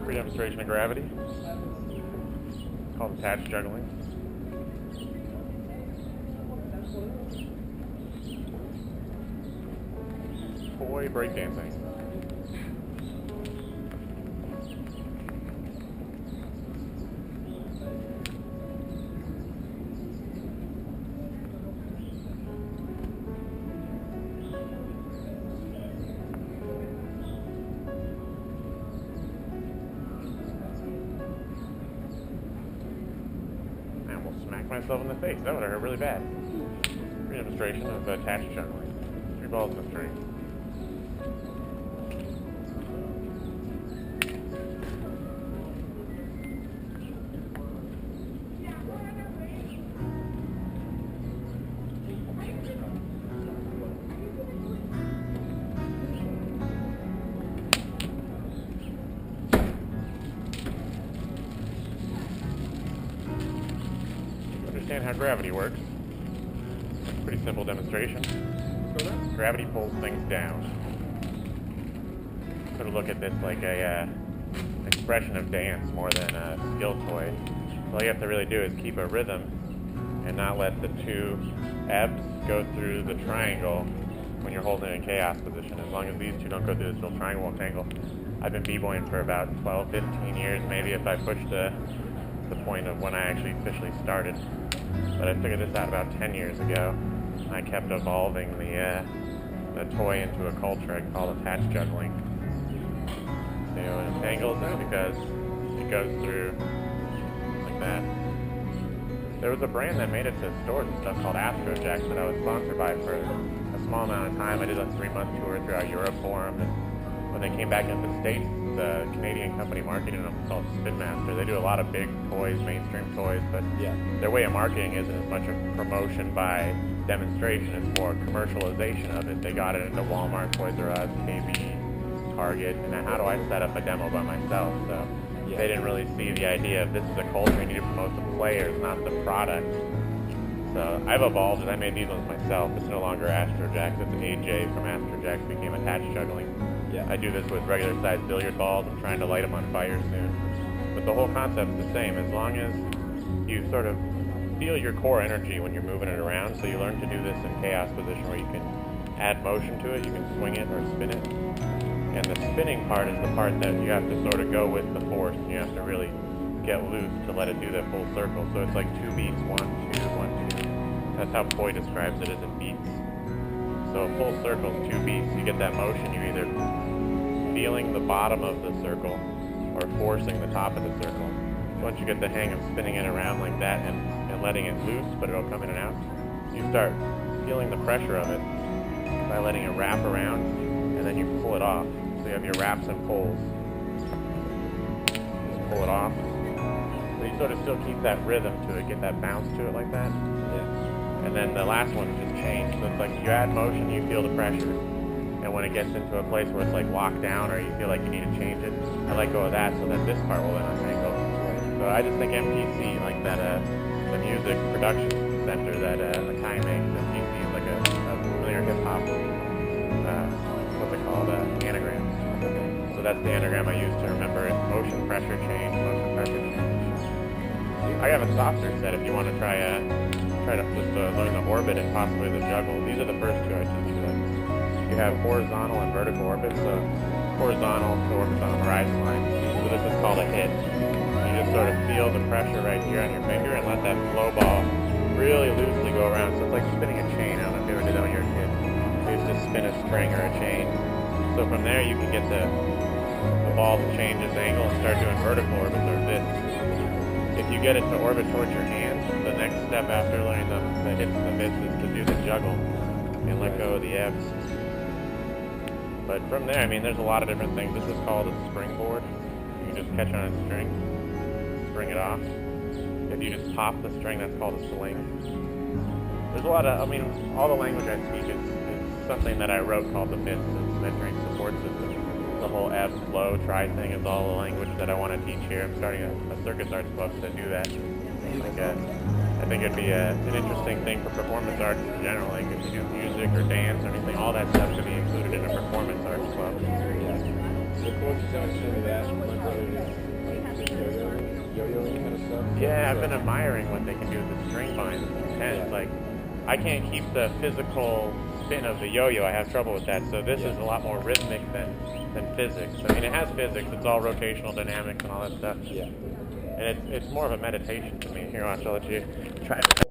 Free demonstration of gravity, called Attached Juggling. Toy breakdancing. Smack myself in the face. That would have hurt really bad. Free demonstration of attached juggling. 3 balls in a string. Understand how gravity works. Pretty simple demonstration. Gravity pulls things down. Sort of look at this like a expression of dance more than a skill toy. All you have to really do is keep a rhythm and not let the 2 ebbs go through the triangle when you're holding it in chaos position. As long as these 2 don't go through this little triangle or tangle. I've been b-boying for about 12, 15 years, maybe if I push the point of when I actually officially started. But I figured this out about 10 years ago. I kept evolving the toy into a culture I call attached juggling. So it entangles it because it goes through like that. There was a brand that made it to stores and stuff called Astrojack that I was sponsored by for a small amount of time. I did a 3-month tour throughout Europe for them, and when they came back into the States, the Canadian company marketing them called Spin Master. They do a lot of big toys, mainstream toys, but their way of marketing isn't as much a promotion by demonstration, it's more commercialization of it. They got it into Walmart, Toys R Us, KB, Target, and then how do I set up a demo by myself? So they didn't really see the idea of this is a culture, you need to promote the players, not the product. So I've evolved and I made these ones myself. It's no longer Astrojack, it's AJ from Astrojack became Attached Juggling. I do this with regular sized billiard balls. I'm trying to light them on fire soon. But the whole concept is the same. As long as you sort of feel your core energy when you're moving it around, so you learn to do this in chaos position where you can add motion to it, you can swing it or spin it. And the spinning part is the part that you have to sort of go with the force. You have to really get loose to let it do that full circle. So it's like 2 beats, 1, 2, 1, 2. That's how Foy describes it, as in beats. So a full circle is 2 beats. You get that motion, you either feeling the bottom of the circle or forcing the top of the circle. So once you get the hang of spinning it around like that and letting it loose, but it'll come in and out, you start feeling the pressure of it by letting it wrap around, and then you pull it off. So you have your wraps and pulls. Just pull it off. So you sort of still keep that rhythm to it, get that bounce to it like that. And then the last one is just change. So it's like you add motion, you feel the pressure. And when it gets into a place where it's like locked down or you feel like you need to change it, I let go of that so that this part will then untangle. So I just think MPC, like that, the music production center that Akai makes, MPC is like a familiar hip-hop, what they call it, anagram. So that's the anagram I use to remember it. Motion, pressure, change, motion, pressure, change. I have a softer set if you want to try to just learn the orbit and possibly the juggle. These are the first 2 I teach you. You have horizontal and vertical orbits. So horizontal, so orbits on the horizon line. So this is called a hit. You just sort of feel the pressure right here on your finger and let that flow ball really loosely go around. So it's like spinning a chain. I don't know if you ever did that when you were a kid. You used to spin a string or a chain. So from there you can get the ball to change its angle and start doing vertical orbits or bits. If you get it to orbit towards your hands, the next step after learning the hits and the bits is to do the juggle and let go of the ebbs. But from there, I mean, there's a lot of different things. This is called a springboard. You can just catch on a string, spring it off. If you just pop the string, that's called a sling. There's a lot of, I mean, all the language I speak is something that I wrote called the MISS, the Mentoring Support System. The whole ebb, flow, try thing is all the language that I want to teach here. I'm starting a circus arts club to do that. I think it'd be an interesting thing for performance arts in general. Like if you do music or dance or anything, all that stuff should be included in a performance arts club. Yeah. The course is actually that. My brother Yeah, I've been admiring what they can do with the string binds. It's intense. Yeah. Like, I can't keep the physical spin of the yo-yo. I have trouble with that. So this is a lot more rhythmic than physics. I mean, it has physics. It's all rotational dynamics and all that stuff. Yeah. And it's more of a meditation to me. Here, watch. I'll let you try it.